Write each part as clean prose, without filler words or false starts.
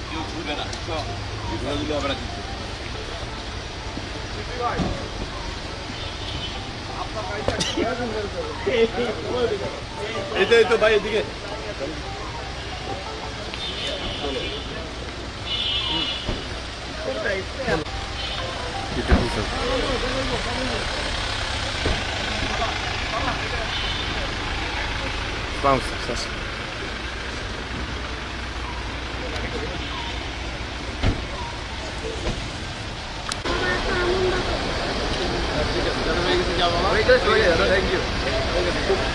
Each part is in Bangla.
কেউ ঘুরবে না, ঘুরে হবে না কিন্তু। এই তো ভাই এদিকে Vamos, sucesso. Thank you.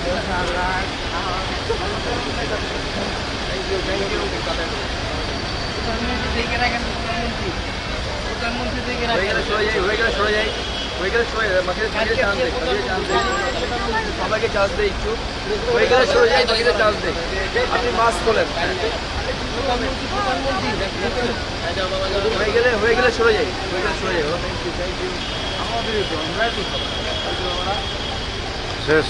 সবাইকে চান্স দেয় একটু হয়ে গেলে সরে যাই বাকিদের চান্স দেয় আপনি মাস্ক খোলেন হয়ে গেলে সরে যাই শেষ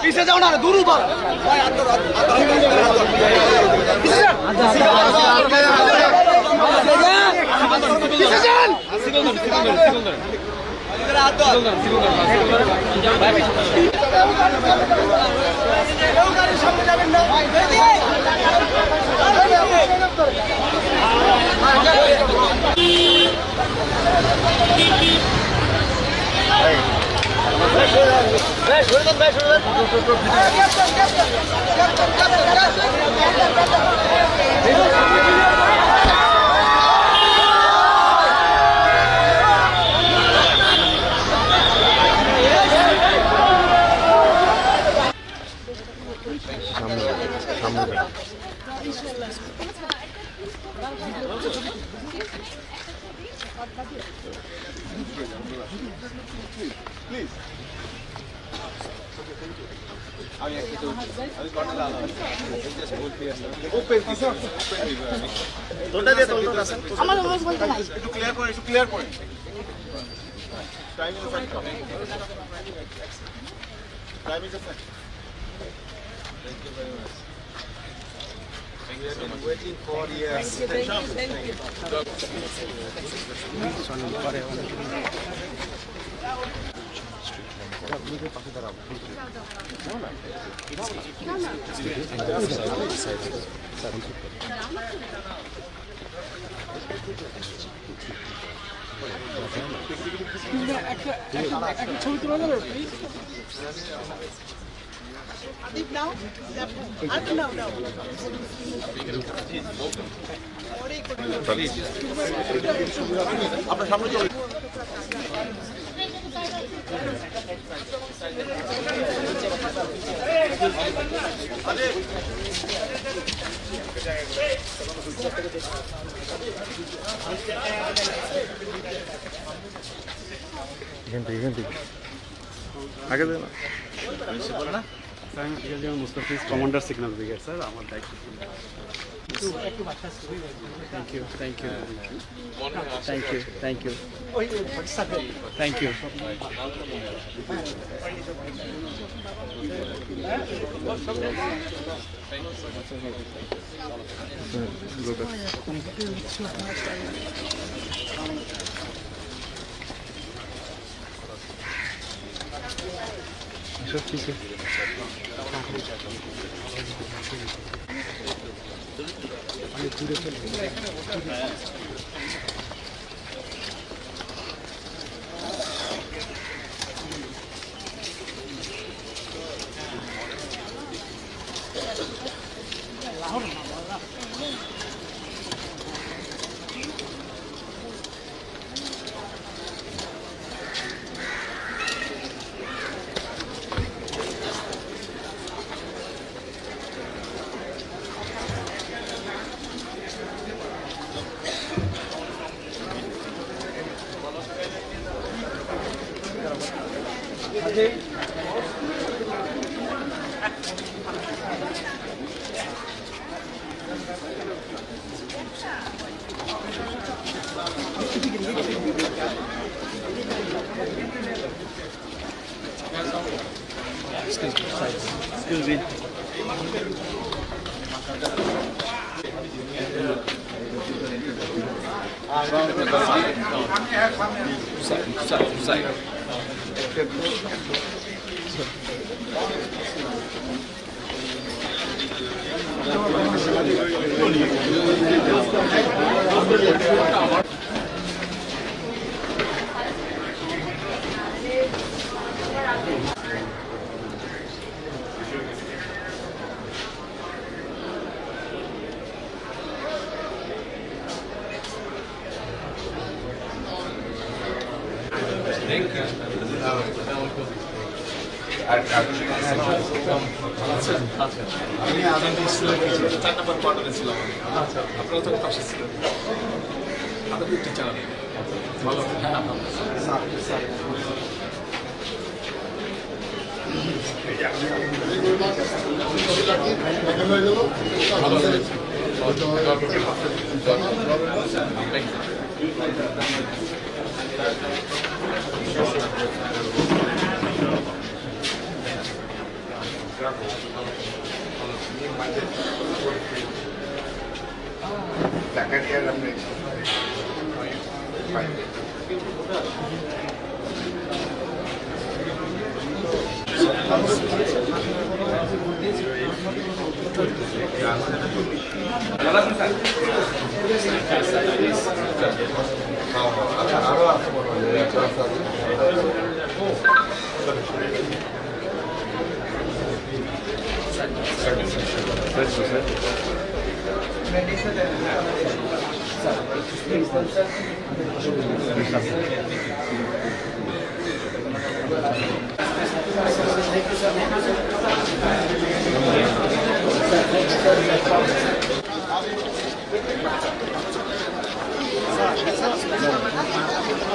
পিছে যাও না দূর উঠো পিছে যান আমার রোজ বলতে নাই একটু ক্লিয়ার করে time is time is Thank you very much. We have been waiting for years. ছবি তোলা যাবে now? No. আপনার সামনে চলে আগে দেন না sir Mustafiz commander signal brigade sir আমার দায়িত্ব থ্যাংক ইউ सब ठीक है Excuse me. আমি আজানটি স্কুলের কিছু 4 নম্বর কোয়ার্টারে ছিলাম। আপনারা তো পাশে ছিলেন। আপনাদের টিচার আমি ভালো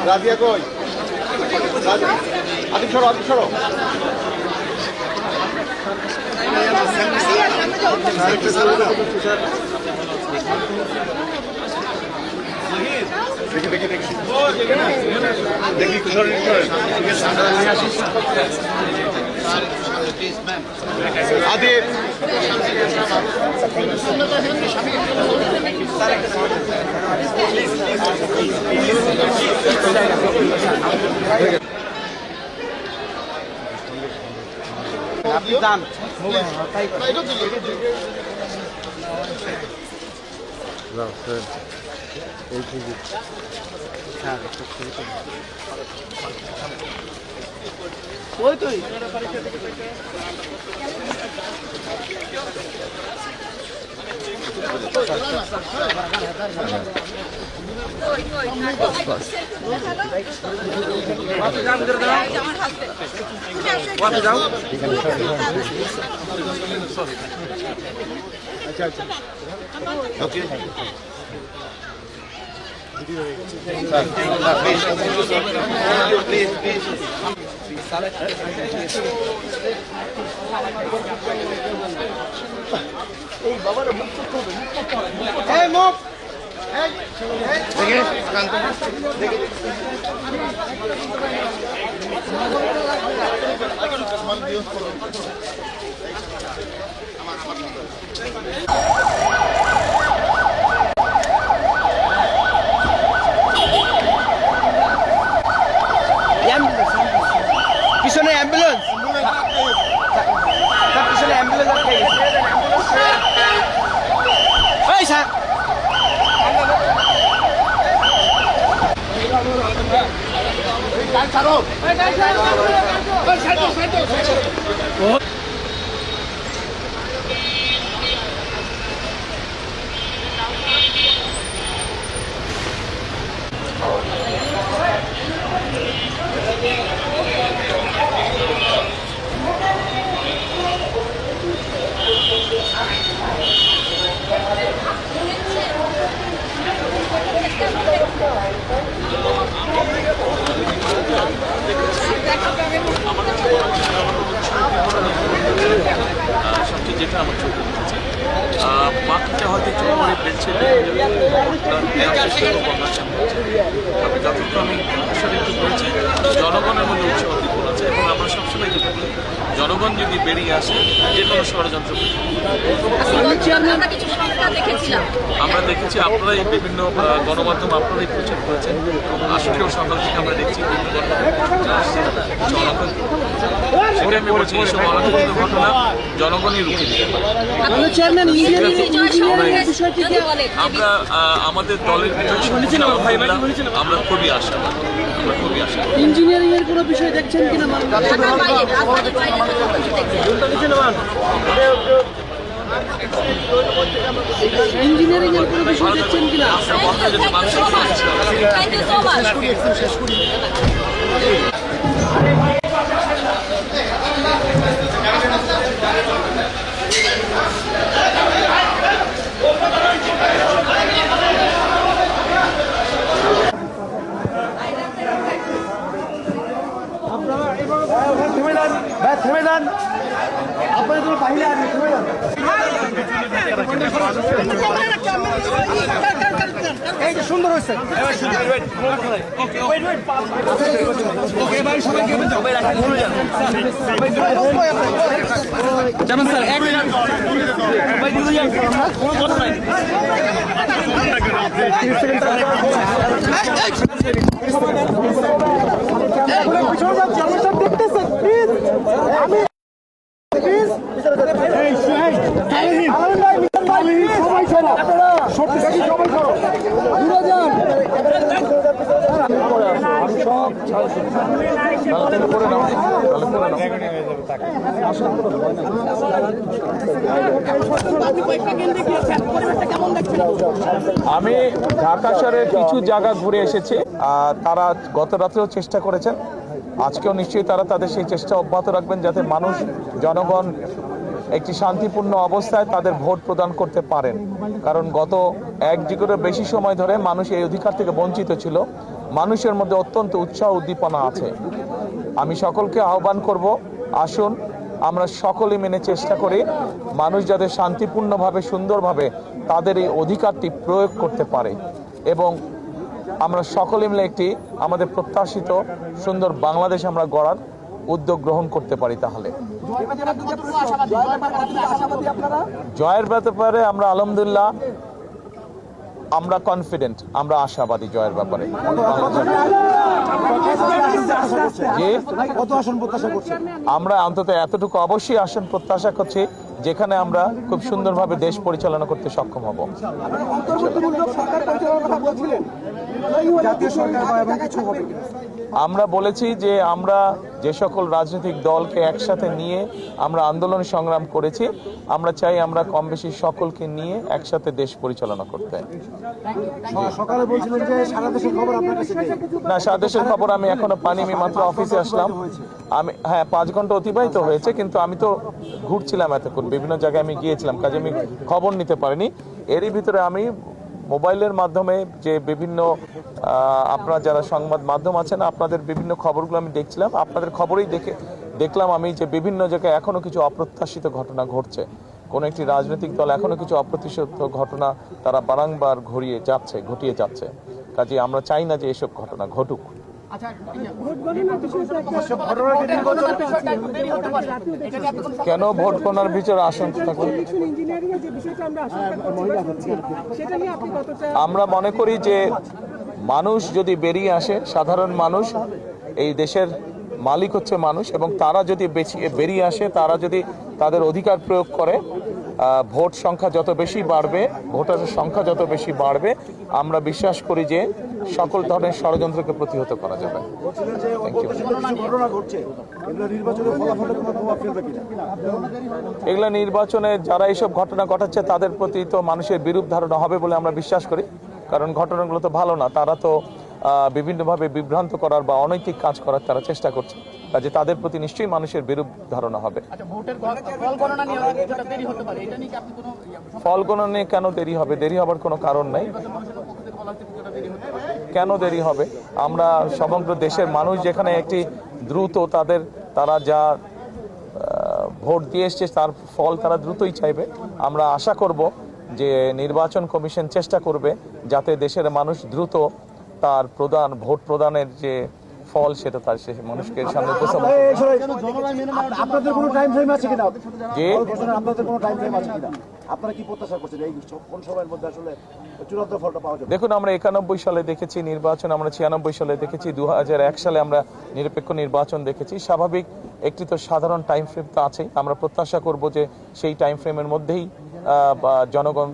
রাজিয়া কই? আদিক সরো, আদিক সরো। দেখি দেখি দেখি দেখি একটু সরেন, একটু সরেন। আদিব আপনি যান ওই তুই ওকে প্লিজ প্লিজ পিছনে অ্যাম্বুলেন্স পিছনে অ্যাম্বুলেন্স আটকে গেছে এই স্যার সবচেয়ে যেটা আমার চোখে উঠেছে মাঠটা হয়তো একটু পরে বেলছে তবে যতটুকু আমি আসলে একটু বলছি জনগণের মধ্যে উৎসাহ দীপন আছে এবং আমরা সবসময় যেটা বলি জনগণ যদি বেরিয়ে আসে যে কোনো ষড়যন্ত্র আমরা দেখেছি আপনারাই বিভিন্ন গণমাধ্যম আপনারাই প্রচার করেছেন আজকেও সকাল থেকে আমরা দেখছি বিভিন্ন জনগণ সেটাই আমি বলছি এইসব অনাকাঙ্ক্ষিত ঘটনা জনগণই রুখে দিতে আমরা আমাদের দলের আমরা খুবই আশাবাদ ইঞ্জিনিয়ারিং এর কোনো বিষয় দেখছেন কিনা ইঞ্জিনিয়ারিং এর কোনো বিষয় দেখছেন কিনা থেমে যান আপনাদের কোনো বাহিনী আসবে থেমে যান এই যে সুন্দর হয়েছে যেমন স্যার এক আমি ঢাকা শহরের কিছু জায়গা ঘুরে এসেছি। তারা গত রাতেও চেষ্টা করেছেন, আজকেও নিশ্চয়ই তারা তাদের সেই চেষ্টা অব্যাহত রাখবেন যাতে মানুষ জনগণ একটি শান্তিপূর্ণ অবস্থায় তাদের ভোট প্রদান করতে পারেন। কারণ গত এক যুগের বেশি সময় ধরে মানুষ এই অধিকার থেকে বঞ্চিত ছিল। মানুষের মধ্যে অত্যন্ত উৎসাহ উদ্দীপনা আছে। আমি সকলকে আহ্বান করব, আসুন আমরা সকলে মেনে চেষ্টা করি মানুষ যাতে শান্তিপূর্ণভাবে সুন্দরভাবে তাদের এই অধিকারটি প্রয়োগ করতে পারে এবং আমরা সকলে মিলে একটি আমাদের প্রত্যাশিত সুন্দর বাংলাদেশ আমরা গড়ার উদ্যোগ গ্রহণ করতে পারি। তাহলে জয়ের ব্যাপারে আমরা আলহামদুলিল্লাহ আমরা কনফিডেন্ট, আমরা আশাবাদী জয়ের ব্যাপারে। আমরা অন্তত এতটুকু অবশ্যই আসন প্রত্যাশা করছি যেখানে আমরা খুব সুন্দরভাবে দেশ পরিচালনা করতে সক্ষম হব। আমরা বলেছি যে আমরা যে সকল রাজনৈতিক দলকে একসাথে নিয়ে আমরা আন্দোলন সংগ্রাম করেছি, আমরা চাই আমরা কম বেশি সকলকে নিয়ে একসাথে দেশ পরিচালনা করতে। না, সারা দেশের খবর আমি এখনো পাইনি, আমি মাত্র অফিসে আসলাম। আমি 5 ঘন্টা অতিবাহিত হয়েছে, কিন্তু আমি তো ঘুরছিলাম এতক্ষণ, বিভিন্ন জায়গায় আমি গিয়েছিলাম, কাজে আমি খবর নিতে পারিনি। এরই ভিতরে আমি মোবাইলের মাধ্যমে যে বিভিন্ন আপনারা যারা সংবাদ মাধ্যম আছেন আপনাদের বিভিন্ন খবরগুলো আমি দেখছিলাম। আপনাদের খবরেই দেখলাম আমি যে বিভিন্ন জায়গায় এখনো কিছু অপ্রত্যাশিত ঘটনা ঘটছে। কোনো একটি রাজনৈতিক দল এখনো কিছু অপ্রত্যাশিত ঘটনা তারা বারংবার ঘটিয়ে যাচ্ছে। কাজে আমরা চাই না যে এসব ঘটনা ঘটুক। কেন ভোট গণনার বিচারে আশঙ্কা থাকবে? আমরা মনে করি যে মানুষ যদি বেরিয়ে আসে, সাধারণ মানুষ, এই দেশের মালিক হচ্ছে মানুষ, এবং তারা যদি বেরিয়ে আসে, তারা যদি তাদের অধিকার প্রয়োগ করে, ভোট সংখ্যা যত বেশি বাড়বে, ভোটারের সংখ্যা যত বেশি বাড়বে, আমরা বিশ্বাস করি যে সকল ধরনের ষড়যন্ত্রকে প্রতিহত করা যাবে। এগুলা নির্বাচনে যারা এইসব ঘটনা ঘটাচ্ছে তাদের প্রতি তো মানুষের বিরূপ ধারণা হবে বলে আমরা বিশ্বাস করি, কারণ ঘটনাগুলো তো ভালো না। তারা তো বিভিন্নভাবে বিভ্রান্ত করার বা অনৈতিক কাজ করার তারা চেষ্টা করছে, কাজে তাদের প্রতি নিশ্চয়ই মানুষের বিরূপ ধারণা হবে। ফল গণনা নিয়ে কেন দেরি হবে? দেরি হবার কোনো কারণ নাই। কেন দেরি হবে? আমরা সমগ্র দেশের মানুষ যেখানে একটি দ্রুত তারা যা ভোট দিয়ে এসছে তার ফল তারা দ্রুতই চাইবে। আমরা আশা করব যে নির্বাচন কমিশন চেষ্টা করবে যাতে দেশের মানুষ দ্রুত তার ভোট প্রদানের যে ফল সেটা তার মানুষকে সামনে উপস্থাপন করবে। আপনাদের কোনো টাইম ফ্রেম আছে কিনা? যে আপনাদের কোনো টাইম ফ্রেম আছে কিনা? আপনারা কি প্রত্যাশা করছেন এই কোন সময়ের মধ্যে আসলে চূড়ান্ত ফলটা পাওয়া যাবে? দেখুন, আমরা 91 সালে দেখেছি নির্বাচন, আমরা 96 সালে দেখেছি, 2001 সালে আমরা নিরপেক্ষ নির্বাচন দেখেছি। স্বাভাবিক একটি তো সাধারণ টাইম ফ্রেম তো আছেই। আমরা প্রত্যাশা করব যে সেই টাইম ফ্রেমের মধ্যেই জনগণ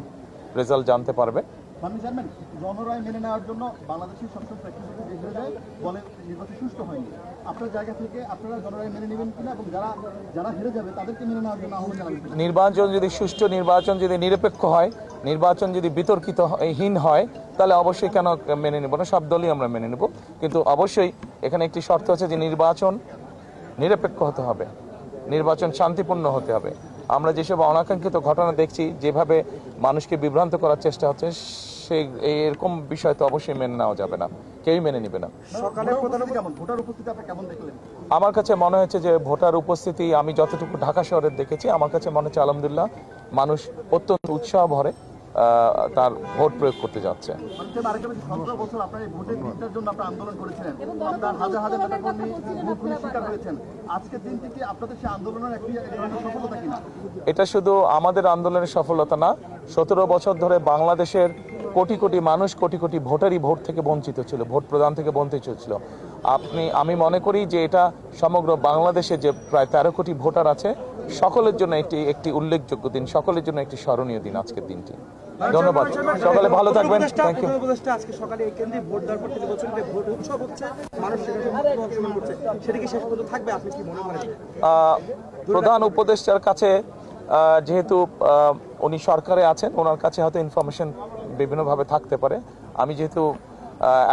রেজাল্ট জানতে পারবে। জনরায় মেনে নেওয়ার জন্য বাংলাদেশের সংসদ বলে নির্বাচন সুষ্ঠু হয়নি। আপনার জায়গা থেকে আপনারা জনরায় মেনে নেবেন কিনা, এবং যারা হেরে যাবে তাদেরকে মেনে নেওয়ার জন্য আহ্বান জানাবেন? নির্বাচন যদি সুষ্ঠু, নির্বাচন যদি নিরপেক্ষ হয়, নির্বাচন যদি বিতর্কিতহীন হয়, তাহলে অবশ্যই কেন মেনে নেব না, সব দলই আমরা মেনে নেব। কিন্তু অবশ্যই এখানে একটি শর্ত আছে যে নির্বাচন নিরপেক্ষ হতে হবে, নির্বাচন শান্তিপূর্ণ হতে হবে। আমরা যেসব অনাকাঙ্ক্ষিত ঘটনা দেখছি, যেভাবে মানুষকে বিভ্রান্ত করার চেষ্টা হচ্ছে, সেই এরকম বিষয় তো অবশ্যই মেনে নেওয়া যাবে না, কেউই মেনে নেবে না। আমার কাছে মনে হচ্ছে যে ভোটার উপস্থিতি আমি যতটুকু ঢাকা শহরের দেখেছি, আমার কাছে মনে হচ্ছে আলহামদুলিল্লাহ মানুষ অত্যন্ত উৎসাহ ভরে তার ভোট প্রয়োগ করতে যাচ্ছে। এটা শুধু আমাদের আন্দোলনের সফলতা না, 17 বছর ধরে বাংলাদেশের কোটি কোটি মানুষ, কোটি কোটি ভোটারই ভোট থেকে বঞ্চিত ছিল, ভোট প্রদান থেকে বঞ্চিত ছিল। আমি মনে করি যে এটা সমগ্র বাংলাদেশে যে প্রায় 13 কোটি ভোটার আছে সকলের জন্য একটি উল্লেখযোগ্য দিন, সকলের জন্য একটি স্মরণীয় দিন আজকের দিনটি। ধন্যবাদ, সকলে ভালো থাকবেন। Thank you. উপদেষ্টা আজকে সকালে এই কেন্দ্রে ভোট দেওয়ার পর তিনি বলছেন যে ভোট উৎসব হচ্ছে, মানুষ সেখানে অংশগ্রহণ করছে, সেটা কি শেষ পর্যন্ত থাকবে? আপনি কি মনে করেন? প্রধান উপদেষ্টার কাছে যেহেতু উনি সরকারে আছেন, ওনার কাছে হয়তো ইনফরমেশন বিভিন্নভাবে থাকতে পারে। আমি যেহেতু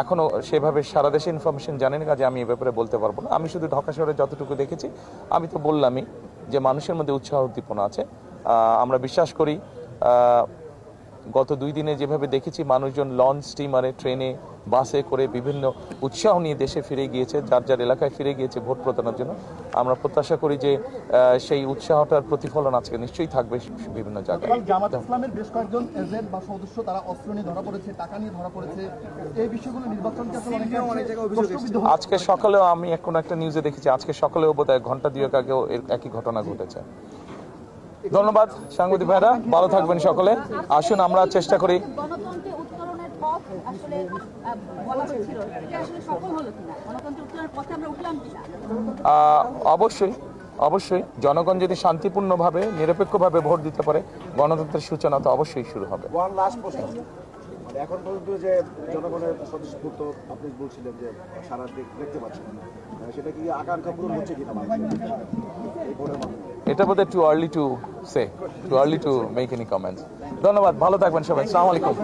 এখনো সেভাবে সারা দেশে ইনফরমেশন জানি না, কাজে আমি এ ব্যাপারে বলতে পারবো না। আমি শুধু ঢাকা শহরে যতটুকু দেখেছি, আমি তো বললামই যে মানুষের মধ্যে উৎসাহ উদ্দীপনা আছে। আমরা বিশ্বাস করি গত 2 দিনে যেভাবে দেখেছি মানুষজন লঞ্চ, স্টিমারে, ট্রেনে, বাসে করে বিভিন্ন উৎসাহ নিয়ে দেশে ফিরে গিয়েছে, যার যার এলাকায় ফিরে গিয়েছে ভোট প্রদানের জন্য। আমরা প্রত্যাশা করি যে সেই উৎসাহটার প্রতিফলন আজকে নিশ্চয়ই থাকবে বিভিন্ন জায়গায়। জামাত ইসলামের বেশ কয়েকজন এজেন্ট বা সদস্য তারা অস্ত্র নিয়ে ধরা পড়েছে, টাকা নিয়ে ধরা পড়েছে। এই বিষয়গুলো নির্বাচনকে আসলে অনেক জায়গায় প্রশ্নবিদ্ধ হচ্ছে। আজকে সকালেও আমি কোনো একটা নিউজে দেখেছি, আজকে সকালেও বোধহয় ঘন্টা 2 আগেও একই ঘটনা ঘটেছে। ধন্যবাদ সাংবাদিক ভাইরা, ভালো থাকবেন সকলে। আসুন আমরা চেষ্টা করি। গণতন্ত্রের উত্তরণের পথ আসলে বলা হচ্ছিল, এটা আসলে সফল হলো কিনা? গণতন্ত্রের উত্তরণের পথে আমরা উঠলাম কিনা? অবশ্যই জনগণ যদি শান্তিপূর্ণভাবে, নিরপেক্ষভাবে ভোট দিতে পারে, গণতন্ত্রের সূচনা তো অবশ্যই শুরু হবে। এখন পর্যন্ত যে জনগণের স্বতঃস্ফূর্ত আপনি বলছিলেন যে সারা দেখতে পাচ্ছেন, সেটা কি আকাঙ্ক্ষা পূরণ হচ্ছে কিনা এই ভোটের মাধ্যমে? এটা বোধহয় too early to make any comments. ধন্যবাদ, ভালো থাকবেন সবাই। আসসালামু আলাইকুম।